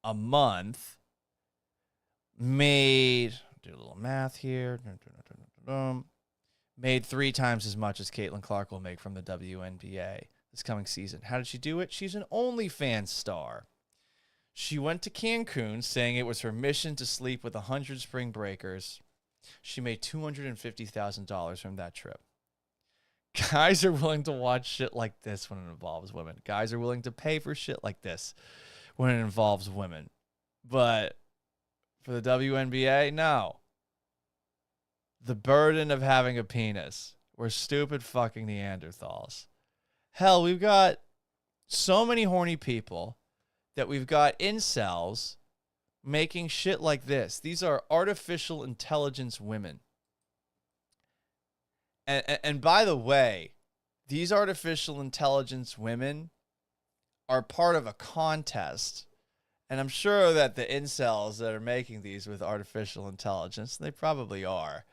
a month, made, do a little math here, made 3 times as much as Caitlin Clark will make from the WNBA this coming season. How did she do it? She's an OnlyFans star. She went to Cancun saying it was her mission to sleep with 100 spring breakers. She made $250,000 from that trip. Guys are willing to watch shit like this when it involves women. Guys are willing to pay for shit like this when it involves women. But for the WNBA, no. The burden of having a penis. We're stupid fucking Neanderthals. Hell, we've got so many horny people that we've got incels making shit like this. These are artificial intelligence women. And by the way, these artificial intelligence women are part of a contest. And I'm sure that the incels that are making these with artificial intelligence, they probably are.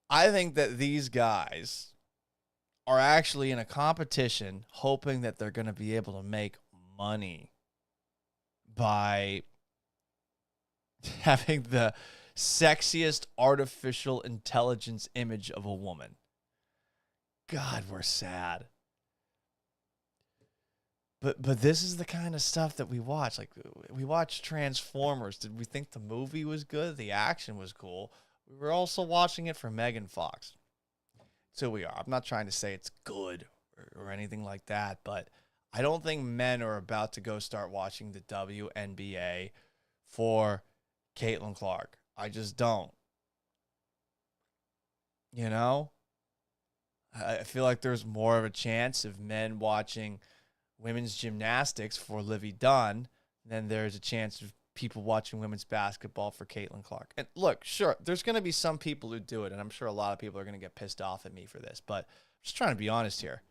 I think that these guys are actually in a competition hoping that they're going to be able to make money by having the sexiest artificial intelligence image of a woman. God, we're sad. But this is the kind of stuff that we watch. Like, we watched Transformers. Did we think the movie was good? The action was cool. We were also watching it for Megan Fox. So we are. I'm not trying to say it's good or anything like that, but I don't think men are about to go start watching the WNBA for Caitlin Clark. I just don't. You know? I feel like there's more of a chance of men watching women's gymnastics for Livy Dunn than there's a chance of people watching women's basketball for Caitlin Clark. And look, sure, there's going to be some people who do it, and I'm sure a lot of people are going to get pissed off at me for this, but I'm just trying to be honest here.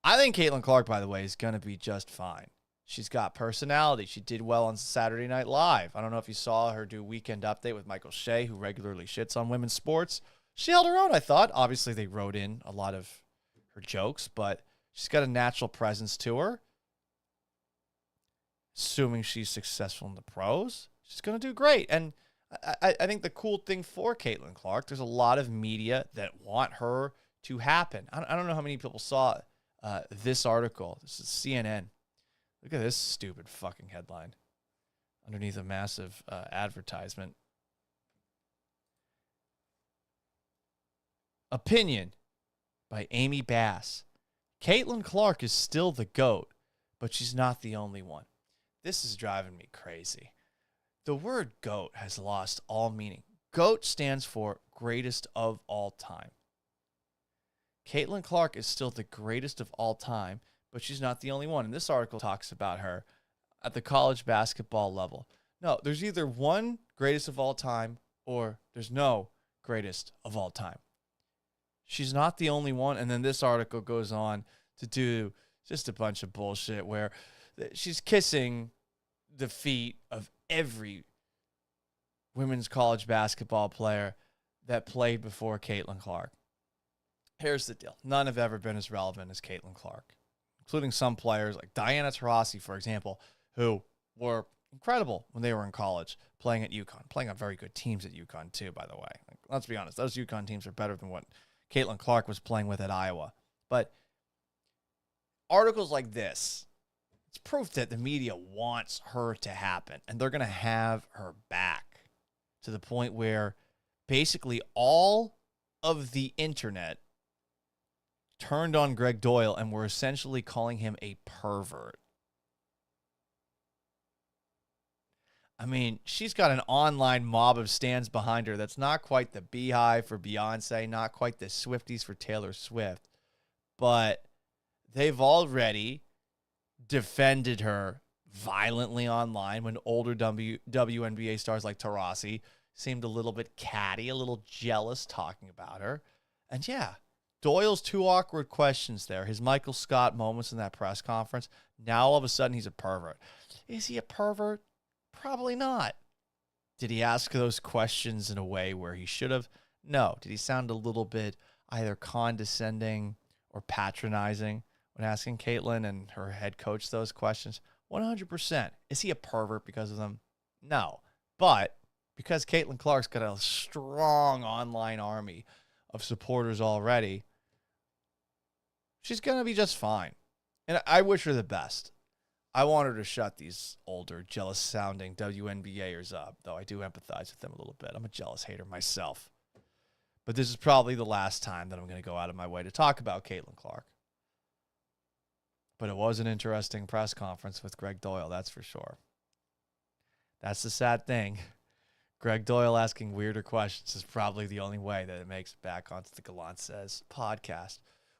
I think Caitlin Clark, by the way, is going to be just fine. She's got personality. She did well on Saturday Night Live. I don't know if you saw her do Weekend Update with Michael Shea, who regularly shits on women's sports. She held her own, I thought. Obviously, they wrote in a lot of her jokes, but she's got a natural presence to her. Assuming she's successful in the pros, she's going to do great. And I think the cool thing for Caitlin Clark, there's a lot of media that want her to happen. I don't know how many people saw this article. This is CNN. Look at this stupid fucking headline underneath a massive advertisement. Opinion by Amy Bass. Caitlin Clark is still the GOAT, but she's not the only one. This is driving me crazy. The word GOAT has lost all meaning. GOAT stands for greatest of all time. Caitlin Clark is still the greatest of all time, but she's not the only one. And this article talks about her at the college basketball level. No, there's either one greatest of all time or there's no greatest of all time. She's not the only one. And then this article goes on to do just a bunch of bullshit where she's kissing the feet of every women's college basketball player that played before Caitlin Clark. Here's the deal. None have ever been as relevant as Caitlin Clark, including some players like Diana Taurasi, for example, who were incredible when they were in college, playing at UConn, playing on very good teams at UConn too, by the way. Like, let's be honest, those UConn teams are better than what Caitlin Clark was playing with at Iowa. But articles like this, it's proof that the media wants her to happen, and they're going to have her back to the point where basically all of the internet turned on Greg Doyle and were essentially calling him a pervert. I mean, she's got an online mob of stans behind her that's not quite the Beehive for Beyonce, not quite the Swifties for Taylor Swift, but they've already defended her violently online when older WNBA stars like Taurasi seemed a little bit catty, a little jealous talking about her. And yeah, Doyle's two awkward questions there, his Michael Scott moments in that press conference. Now all of a sudden he's a pervert. Is he a pervert? Probably not. Did he ask those questions in a way where he should have? No. Did he sound a little bit either condescending or patronizing when asking Caitlin and her head coach those questions? 100%. Is he a pervert because of them? No. But because Caitlin Clark's got a strong online army of supporters already, she's going to be just fine. And I wish her the best. I want her to shut these older, jealous-sounding WNBAers up, though I do empathize with them a little bit. I'm a jealous hater myself. But this is probably the last time that I'm going to go out of my way to talk about Caitlin Clark. But it was an interesting press conference with Greg Doyle, that's for sure. That's the sad thing. Greg Doyle asking weirder questions is probably the only way that it makes it back onto the Gallant Says podcast,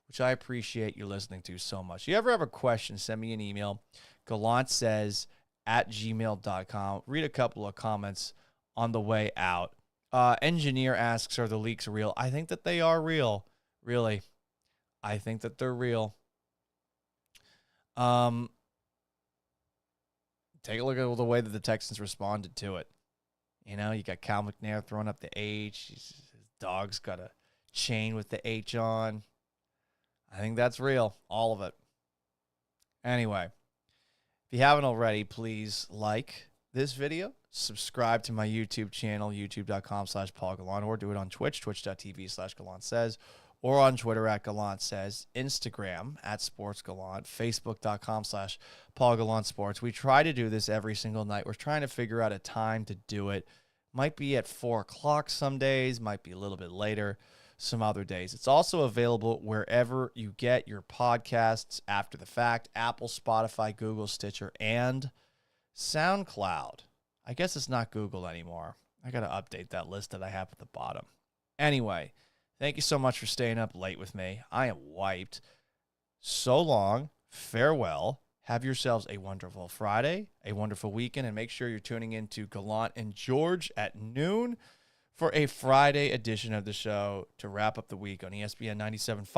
which I appreciate you listening to so much. You ever have a question, send me an email, gallantsays@gmail.com. Read a couple of comments on the way out. Engineer asks, are the leaks real? I think that they are real. Really. I think that they're real. Take a look at the way that the Texans responded to it. You know, you got Cal McNair throwing up the H. His dog's got a chain with the H on. I think that's real. All of it. Anyway, if you haven't already, please like this video. Subscribe to my YouTube channel, youtube.com/Paul Gallant, or do it on Twitch, twitch.tv/GallantSays, or on Twitter @GallantSays, Instagram @SportsGallant, Facebook.com/Paul Gallant Sports. We try to do this every single night. We're trying to figure out a time to do it. Might be at 4 o'clock some days, might be a little bit later some other days. It's also available wherever you get your podcasts after the fact: Apple, Spotify, Google, Stitcher, and SoundCloud. I guess it's not Google anymore. I got to update that list that I have at the bottom. Anyway, thank you so much for staying up late with me. I am wiped. So long. Farewell. Have yourselves a wonderful Friday, a wonderful weekend, and make sure you're tuning in to Gallant and George at noon for a Friday edition of the show to wrap up the week on ESPN 97.5.